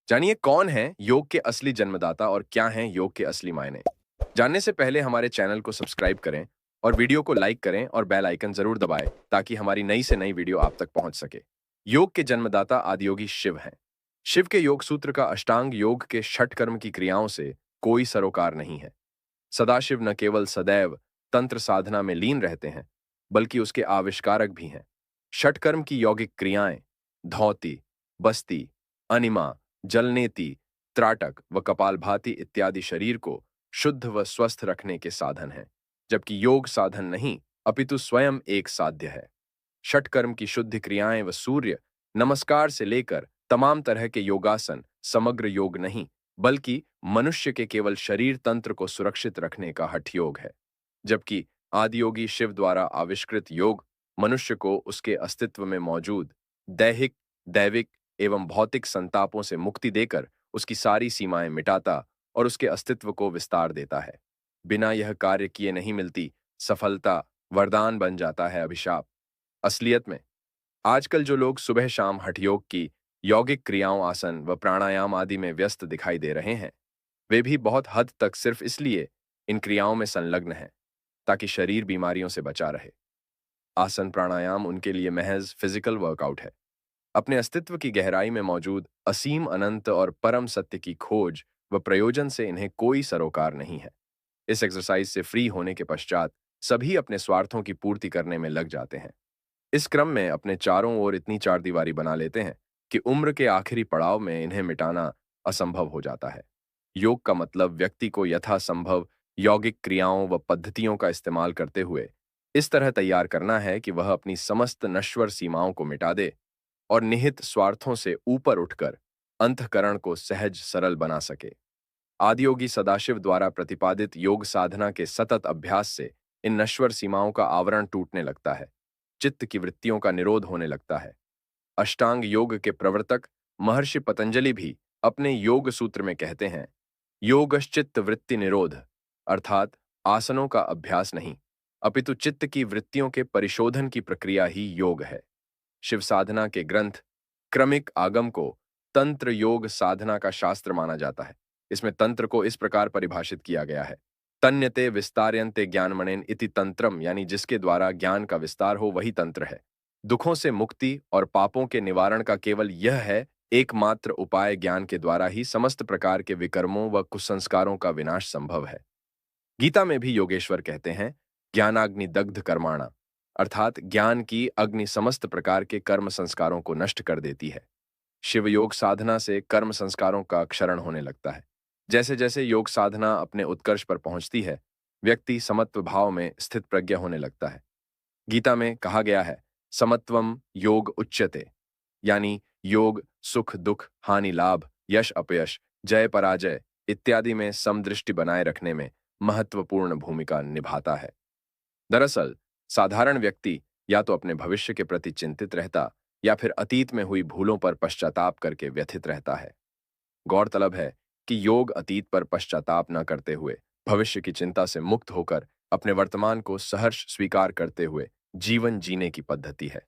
जानिए कौन है योग के असली जन्मदाता और क्या हैं योग के असली मायने। जानने से पहले हमारे चैनल को सब्सक्राइब करें और वीडियो को लाइक करें और बेल आइकन जरूर दबाएं ताकि हमारी नई से नई वीडियो आप तक पहुंच सके। योग के जन्मदाता आदियोगी शिव हैं। शिव के योग सूत्र का अष्टांग योग के षट कर्म की क्रियाओं से कोई सरोकार नहीं है। सदाशिव न केवल सदैव तंत्र साधना में लीन रहते हैं बल्कि उसके आविष्कारक भी हैं। षटकर्म की यौगिक क्रियाएं धौती, बस्ती, अनिमा, जलनेति, त्राटक व कपालभाति इत्यादि शरीर को शुद्ध व स्वस्थ रखने के साधन हैं, जबकि योग साधन नहीं अपितु स्वयं एक साध्य है। षटकर्म की शुद्ध क्रियाएं व सूर्य नमस्कार से लेकर तमाम तरह के योगासन समग्र योग नहीं बल्कि मनुष्य के केवल शरीर तंत्र को सुरक्षित रखने का हठ योग है। जबकि आदियोगी शिव द्वारा आविष्कृत योग मनुष्य को उसके अस्तित्व में मौजूद दैहिक, दैविक एवं भौतिक संतापों से मुक्ति देकर उसकी सारी सीमाएं मिटाता और उसके अस्तित्व को विस्तार देता है। बिना यह कार्य किए नहीं मिलती सफलता वरदान बन जाता है अभिशाप। असलियत में आजकल जो लोग सुबह शाम हठ योग की यौगिक क्रियाओं आसन व प्राणायाम आदि में व्यस्त दिखाई दे रहे हैं, वे भी बहुत हद तक सिर्फ इसलिए इन क्रियाओं में संलग्न हैं ताकि शरीर बीमारियों से बचा रहे। आसन प्राणायाम उनके लिए महज फिजिकल वर्कआउट है। अपने अस्तित्व की गहराई में मौजूद असीम अनंत और परम सत्य की खोज व प्रयोजन से इन्हें कोई सरोकार नहीं है। इस एक्सरसाइज से फ्री होने के पश्चात सभी अपने स्वार्थों की पूर्ति करने में लग जाते हैं। इस क्रम में अपने चारों ओर इतनी चारदीवारी बना लेते हैं कि उम्र के आखिरी पड़ाव में इन्हें मिटाना असंभव हो जाता है। योग का मतलब व्यक्ति को यथासंभव यौगिक क्रियाओं व पद्धतियों का इस्तेमाल करते हुए इस तरह तैयार करना है कि वह अपनी समस्त नश्वर सीमाओं को मिटा दे और निहित स्वार्थों से ऊपर उठकर अंतःकरण को सहज सरल बना सके। आदियोगी सदाशिव द्वारा प्रतिपादित योग साधना के सतत अभ्यास से इन नश्वर सीमाओं का आवरण टूटने लगता है, चित्त की वृत्तियों का निरोध होने लगता है। अष्टांग योग के प्रवर्तक महर्षि पतंजलि भी अपने योग सूत्र में कहते हैं, योगश्चित्त वृत्ति निरोध, अर्थात आसनों का अभ्यास नहीं अपितु चित्त की वृत्तियों के परिशोधन की प्रक्रिया ही योग है। शिव साधना के ग्रंथ क्रमिक आगम को तंत्र योग साधना का शास्त्र माना जाता है। इसमें तंत्र को इस प्रकार परिभाषित किया गया है, तन्यते विस्तार्यन्ते ज्ञानमणेन इति तंत्रम, यानी जिसके द्वारा ज्ञान का विस्तार हो वही तंत्र है। दुखों से मुक्ति और पापों के निवारण का केवल यह है एकमात्र उपाय। ज्ञान के द्वारा ही समस्त प्रकार के विकर्मों व कुसंस्कारों का विनाश संभव है। गीता में भी योगेश्वर कहते हैं, ज्ञानाग्नि दग्ध कर्माणा, अर्थात ज्ञान की अग्नि समस्त प्रकार के कर्म संस्कारों को नष्ट कर देती है। शिव योग साधना से कर्म संस्कारों का क्षरण होने लगता है। जैसे जैसे योग साधना अपने उत्कर्ष पर पहुंचती है, व्यक्ति समत्व भाव में स्थित प्रज्ञ होने लगता है। गीता में कहा गया है, समत्वम योग उच्यते, यानी योग सुख दुख हानि लाभ यश अपयश जय पराजय इत्यादि में समदृष्टि बनाए रखने में महत्वपूर्ण भूमिका निभाता है। दरअसल साधारण व्यक्ति या तो अपने भविष्य के प्रति चिंतित रहता या फिर अतीत में हुई भूलों पर पश्चाताप करके व्यथित रहता है। गौरतलब है कि योग अतीत पर पश्चाताप न करते हुए भविष्य की चिंता से मुक्त होकर अपने वर्तमान को सहर्ष स्वीकार करते हुए जीवन जीने की पद्धति है।